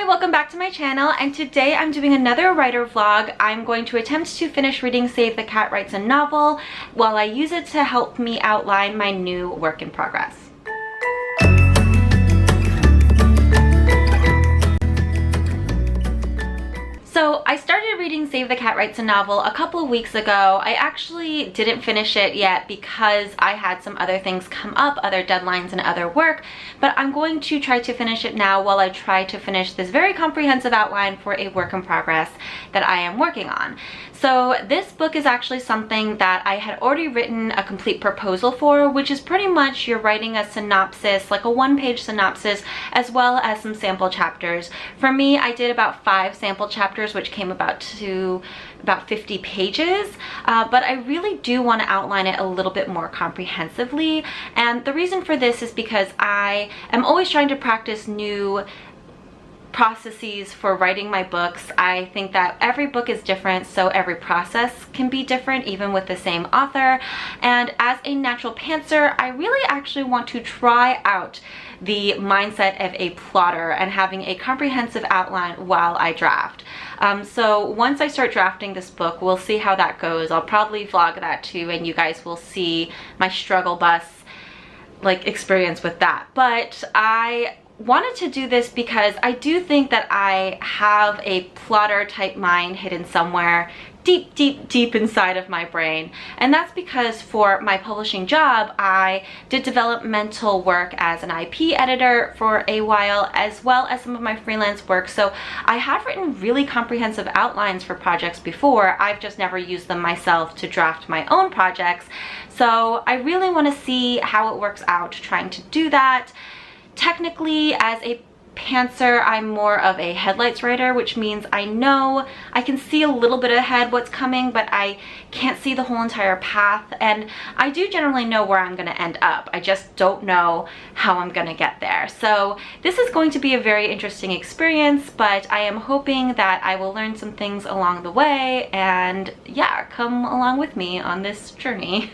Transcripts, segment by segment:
Hi, welcome back to my channel, and today I'm doing another writer vlog. I'm going to attempt to finish reading Save the Cat Writes a Novel while I use it to help me outline my new work in progress. So I started reading Save the Cat Writes a Novel a couple of weeks ago. I actually didn't finish it yet because I had some other things come up, other deadlines and other work, but I'm going to try to finish it now while I try to finish this very comprehensive outline for a work in progress that I am working on. So this book is actually something that I had already written a complete proposal for, which is pretty much you're writing a synopsis, like a one-page synopsis, as well as some sample chapters. For me, I did about 5 sample chapters, which came about 50 pages, but I really do want to outline it a little bit more comprehensively. And the reason for this is because I am always trying to practice new processes for writing my books. I think that every book is different, so every process can be different even with the same author. And as a natural pantser, I really actually want to try out the mindset of a plotter and having a comprehensive outline while I draft. So once I start drafting this book, we'll see how that goes. I'll probably vlog that too, and you guys will see my struggle bus experience with that. But I wanted to do this because I do think that I have a plotter type mind hidden somewhere deep inside of my brain. And that's because for my publishing job, I did developmental work as an IP editor for a while, as well as some of my freelance work. So I have written really comprehensive outlines for projects before. I've just never used them myself to draft my own projects. So I really want to see how it works out trying to do that. Technically, as a pantser, I'm more of a headlights writer, which means I know I can see a little bit ahead what's coming, but I can't see the whole entire path. And I do generally know where I'm going to end up. I just don't know how I'm going to get there. So this is going to be a very interesting experience, but I am hoping that I will learn some things along the way and yeah, come along with me on this journey.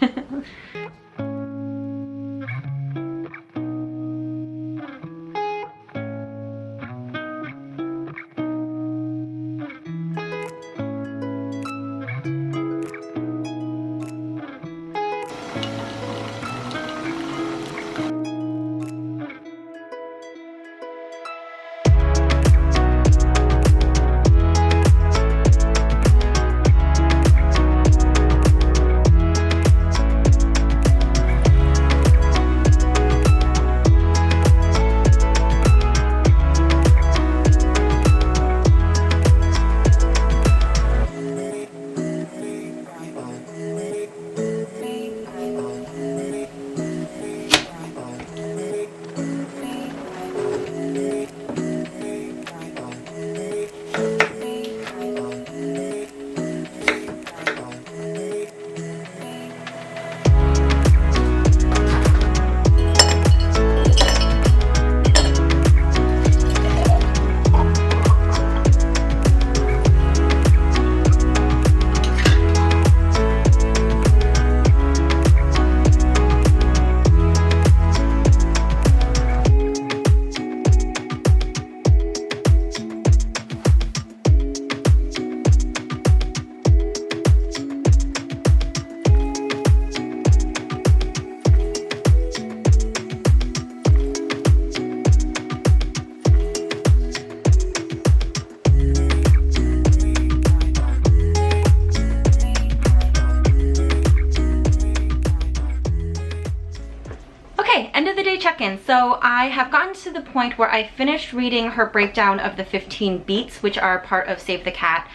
End of the day check-in. So I have gotten to the point where I finished reading her breakdown of the 15 beats, which are part of Save the Cat.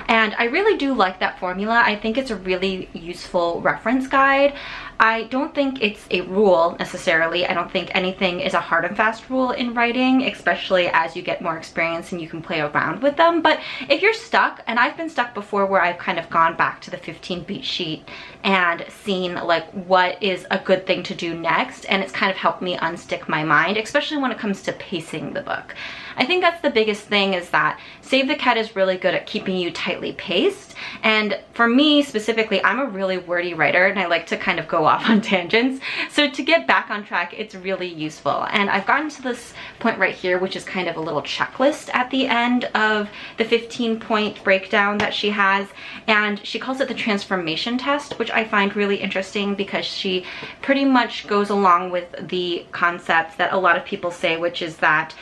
And I really do like that formula. I think it's a really useful reference guide. I don't think it's a rule necessarily. I don't think anything is a hard and fast rule in writing, especially as you get more experience and you can play around with them. But if you're stuck, and I've been stuck before where I've kind of gone back to the 15 beat sheet and seen what is a good thing to do next, and it's kind of helped me unstick my mind, especially when it comes to pacing the book. I think that's the biggest thing, is that Save the Cat is really good at keeping you tightly paced. And for me specifically, I'm a really wordy writer and I like to kind of go off on tangents. So to get back on track, it's really useful. And I've gotten to this point right here, which is kind of a little checklist at the end of the 15-point breakdown that she has. And she calls it the transformation test, which I find really interesting because she pretty much goes along with the concepts that a lot of people say, which is that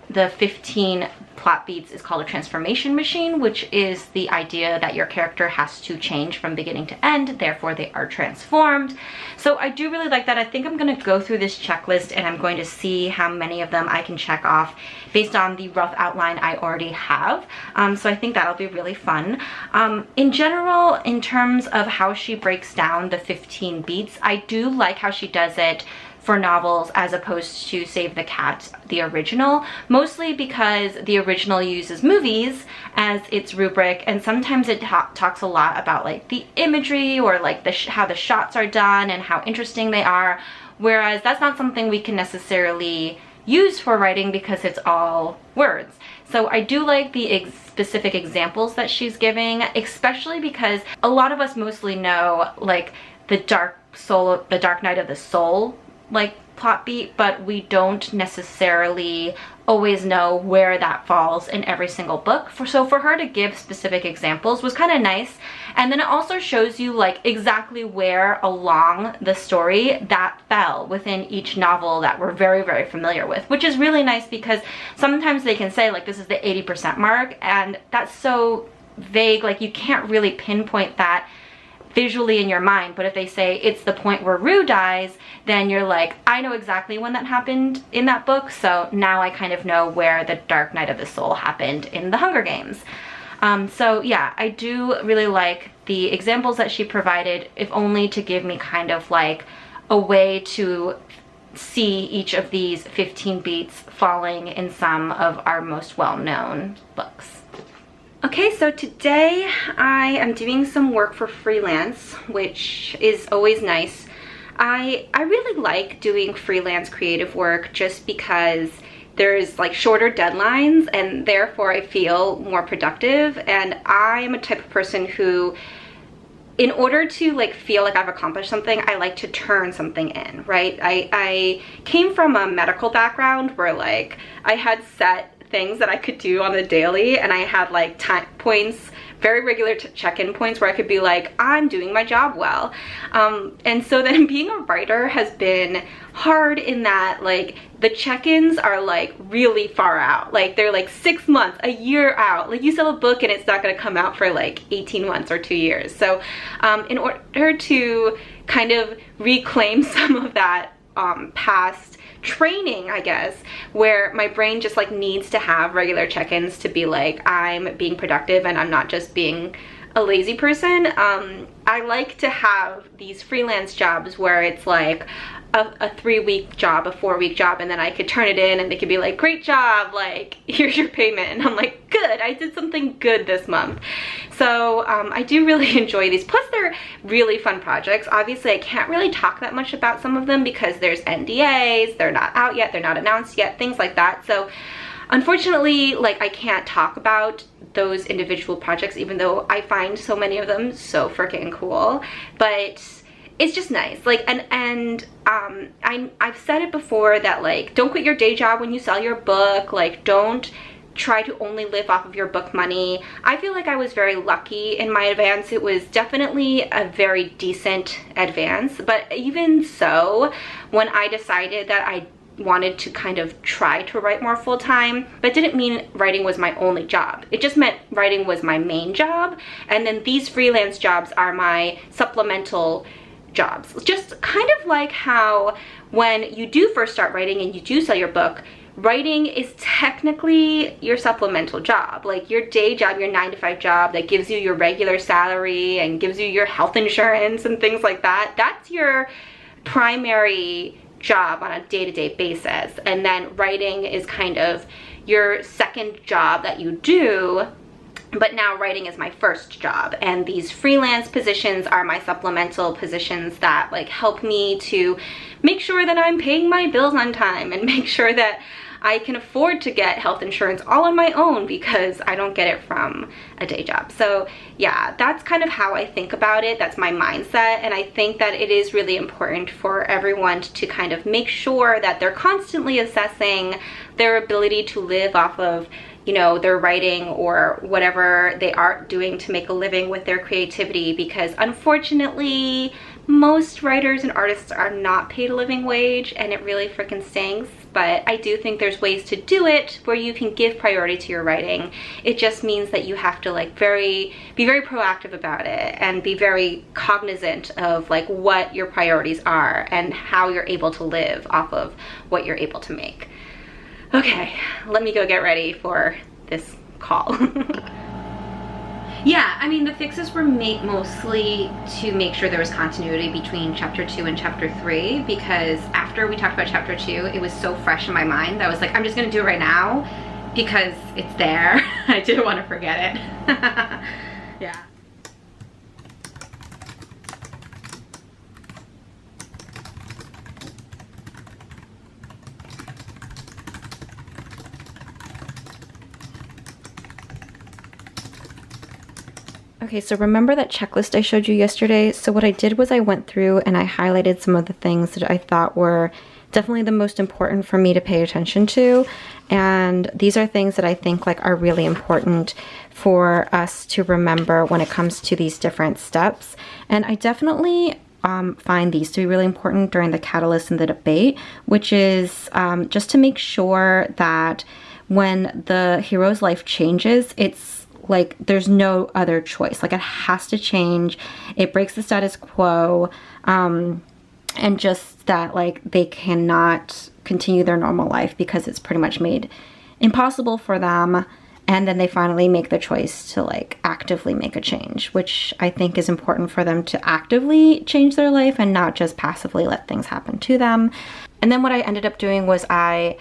the 15 plot beats is called a transformation machine, which is the idea that your character has to change from beginning to end, therefore they are transformed. So I do really like that. I think I'm going to go through this checklist and I'm going to see how many of them I can check off based on the rough outline I already have. So I think that'll be really fun. In general, in terms of how she breaks down the 15 beats, I do like how she does it for novels as opposed to Save the Cat, the original, mostly because the original uses movies as its rubric, and sometimes it talks a lot about like the imagery or like how the shots are done and how interesting they are, whereas that's not something we can necessarily use for writing because it's all words. So I do like the specific examples that she's giving, especially because a lot of us mostly know like the Dark Night of the Soul like plot beat, but we don't necessarily always know where that falls in every single book. So for her to give specific examples was kind of nice. And then it also shows you like exactly where along the story that fell within each novel that we're very, very familiar with, which is really nice because sometimes they can say like this is the 80% mark, and that's so vague, like you can't really pinpoint that visually in your mind. But if they say it's the point where Rue dies, then you're like, I know exactly when that happened in that book, so now I kind of know where the Dark Night of the Soul happened in the Hunger Games. So yeah, I do really like the examples that she provided, if only to give me kind of like a way to see each of these 15 beats falling in some of our most well-known books. Okay, so today I am doing some work for freelance, which is always nice. I really like doing freelance creative work just because there's like shorter deadlines and therefore I feel more productive. And I am a type of person who, in order to like feel like I've accomplished something, I like to turn something in, right? I came from a medical background where like I had set things that I could do on the daily, and I had like time points, very regular check-in points where I could be like, I'm doing my job well. And so then being a writer has been hard in that like the check-ins are like really far out. Like they're like 6 months, a year out. Like you sell a book and it's not going to come out for like 18 months or 2 years. So in order to kind of reclaim some of that past training, I guess, where my brain just like needs to have regular check-ins to be like I'm being productive and I'm not just being a lazy person. I like to have these freelance jobs where it's like a 3-week job, a 4-week job, and then I could turn it in and they could be like, great job, like here's your payment, and I'm like, good, I did something good this month. So I do really enjoy these, plus they're really fun projects. Obviously I can't really talk that much about some of them because there's NDAs, they're not out yet, they're not announced yet, things like that. So unfortunately, like I can't talk about those individual projects, even though I find so many of them so freaking cool. But it's just nice, like, and I've said it before that like don't quit your day job when you sell your book, like don't try to only live off of your book money. I feel like I was very lucky in my advance. It was definitely a very decent advance, but even so, when I decided that I wanted to kind of try to write more full-time, that didn't mean writing was my only job. It just meant writing was my main job, and then these freelance jobs are my supplemental jobs. Just kind of like how when you do first start writing and you do sell your book, writing is technically your supplemental job, like your day job, your 9-to-5 job that gives you your regular salary and gives you your health insurance and things like that. That's your primary job on a day-to-day basis, and then writing is kind of your second job that you do. But now writing is my first job, and these freelance positions are my supplemental positions that like help me to make sure that I'm paying my bills on time and make sure that I can afford to get health insurance all on my own because I don't get it from a day job. So yeah, that's kind of how I think about it. That's my mindset. And I think that it is really important for everyone to kind of make sure that they're constantly assessing their ability to live off of, you know, their writing or whatever they are doing to make a living with their creativity, because unfortunately most writers and artists are not paid a living wage, and it really freaking stinks. But I do think there's ways to do it where you can give priority to your writing. It just means that you have to like be very proactive about it and be very cognizant of like what your priorities are and how you're able to live off of what you're able to make. Okay, let me go get ready for this call. Yeah, I mean, the fixes were made mostly to make sure there was continuity between chapter 2 and chapter 3, because after we talked about chapter 2, it was so fresh in my mind that I was like, I'm just gonna do it right now because it's there. I didn't want to forget it. Yeah. Okay, so remember that checklist I showed you yesterday? So what I did was I went through and I highlighted some of the things that I thought were definitely the most important for me to pay attention to. And these are things that I think like are really important for us to remember when it comes to these different steps. And I definitely find these to be really important during the catalyst and the debate, which is just to make sure that when the hero's life changes, it's like there's no other choice. Like it has to change. It breaks the status quo, and just that like they cannot continue their normal life because it's pretty much made impossible for them. And then they finally make the choice to like actively make a change, which I think is important for them to actively change their life and not just passively let things happen to them. And then what I ended up doing was I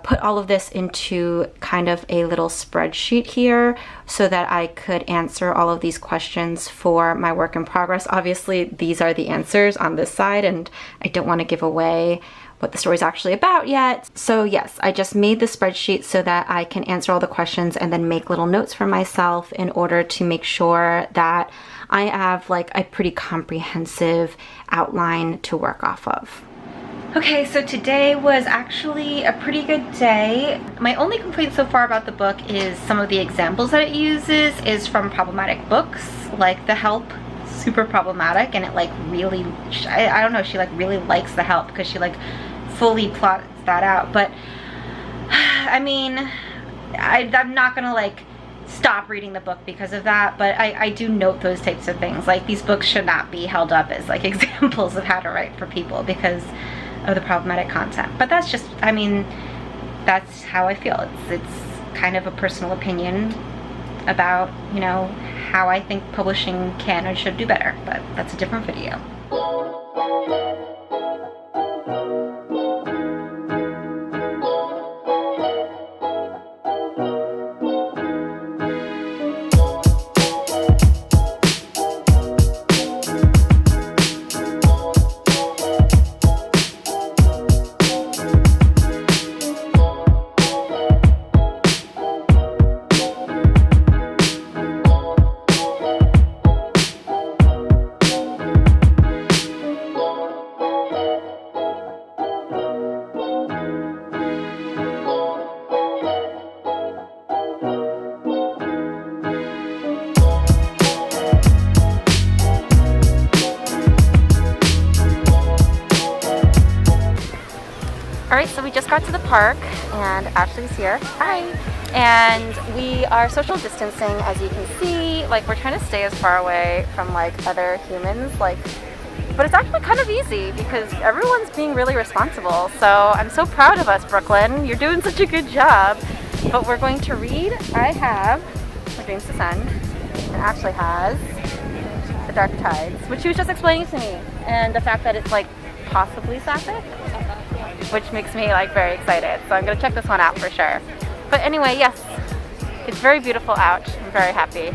put all of this into kind of a little spreadsheet here so that I could answer all of these questions for my work in progress. Obviously, these are the answers on this side, and I don't want to give away what the story's actually about yet. So yes, I just made the spreadsheet so that I can answer all the questions and then make little notes for myself in order to make sure that I have like a pretty comprehensive outline to work off of. Okay, so today was actually a pretty good day. My only complaint so far about the book is some of the examples that it uses is from problematic books, like The Help, super problematic, and it like really, I don't know, she like really likes The Help because she like fully plots that out. But I mean, I'm not gonna like stop reading the book because of that, but I do note those types of things. Like these books should not be held up as like examples of how to write for people because of the problematic content. But that's just, I mean, that's how I feel. It's kind of a personal opinion about, you know, how I think publishing can or should do better, but that's a different video. Alright, so we just got to the park and Ashley's here. Hi! And we are social distancing, as you can see. Like, we're trying to stay as far away from like other humans, like, but it's actually kind of easy because everyone's being really responsible. So I'm so proud of us, Brooklyn. You're doing such a good job. But we're going to read. I have My Dreams Descend, and Ashley has The Dark Tides, which she was just explaining to me, and the fact that it's like possibly sapphic, which makes me like very excited. So I'm gonna check this one out for sure. But anyway, yes, it's very beautiful out. I'm very happy.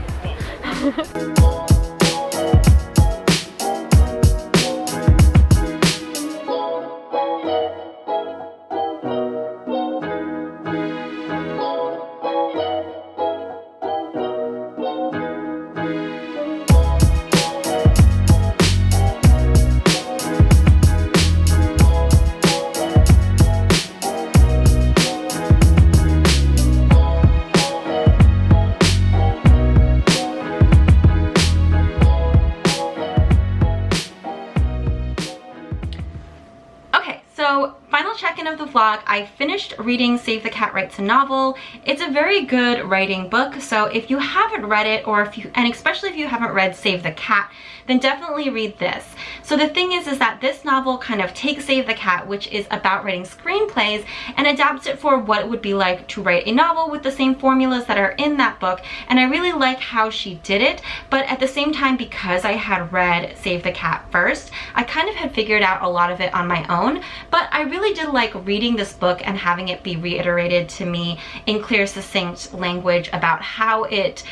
vlog, I finished reading Save the Cat Writes a Novel. It's a very good writing book, so if you haven't read it, and especially if you haven't read Save the Cat, then definitely read this. So the thing is that this novel kind of takes Save the Cat, which is about writing screenplays, and adapts it for what it would be like to write a novel with the same formulas that are in that book. And I really like how she did it, but at the same time, because I had read Save the Cat first, I kind of had figured out a lot of it on my own, but I really did like reading this book and having it be reiterated to me in clear, succinct language about how it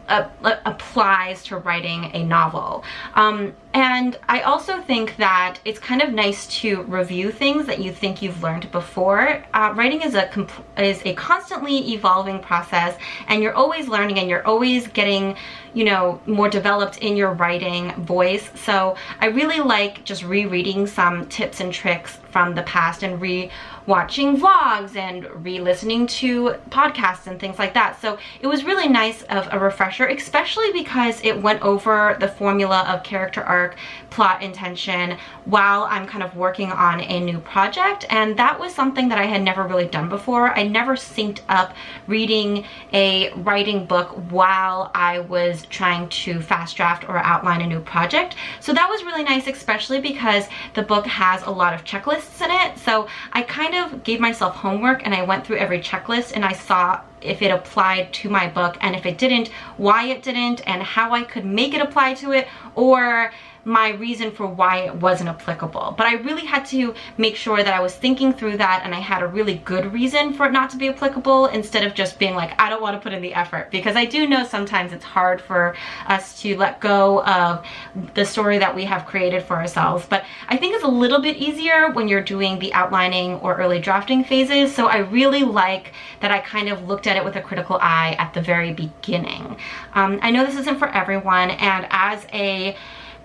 applies to writing a novel. And I also think that it's kind of nice to review things that you think you've learned before. Writing is a constantly evolving process, and you're always learning and you're always getting, you know, more developed in your writing voice. So I really like just rereading some tips and tricks from the past and watching vlogs and re-listening to podcasts and things like that. So it was really nice of a refresher, especially because it went over the formula of character arc, plot intention, while I'm kind of working on a new project. And that was something that I had never really done before. I never synced up reading a writing book while I was trying to fast draft or outline a new project. So that was really nice, especially because the book has a lot of checklists in it. So I kind of gave myself homework and I went through every checklist and I saw if it applied to my book, and if it didn't, why it didn't, and how I could make it apply to it, or my reason for why it wasn't applicable. But I really had to make sure that I was thinking through that and I had a really good reason for it not to be applicable, instead of just being like, I don't want to put in the effort. Because I do know sometimes it's hard for us to let go of the story that we have created for ourselves. But I think it's a little bit easier when you're doing the outlining or early drafting phases. So I really like that I kind of looked at it with a critical eye at the very beginning. I know this isn't for everyone, and as a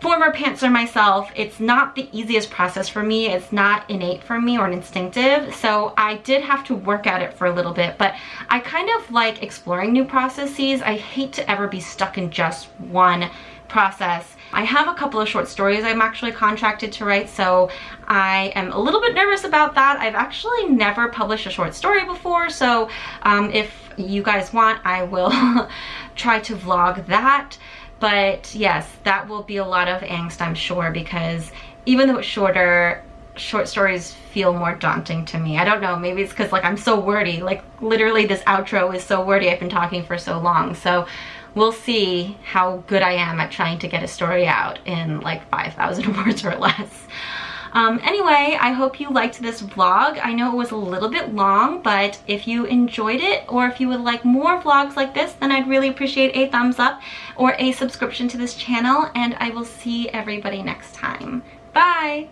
former pantser myself, it's not the easiest process for me. It's not innate for me or instinctive, so I did have to work at it for a little bit, but I kind of like exploring new processes. I hate to ever be stuck in just one process. I have a couple of short stories I'm actually contracted to write, so I am a little bit nervous about that. I've actually never published a short story before, so if you guys want, I will try to vlog that. But yes, that will be a lot of angst, I'm sure, because even though it's shorter, short stories feel more daunting to me. I don't know, maybe it's because like I'm so wordy. Like literally this outro is so wordy. I've been talking for so long. So we'll see how good I am at trying to get a story out in like 5,000 words or less. Anyway, I hope you liked this vlog. I know it was a little bit long, but if you enjoyed it, or if you would like more vlogs like this, then I'd really appreciate a thumbs up or a subscription to this channel, and I will see everybody next time. Bye!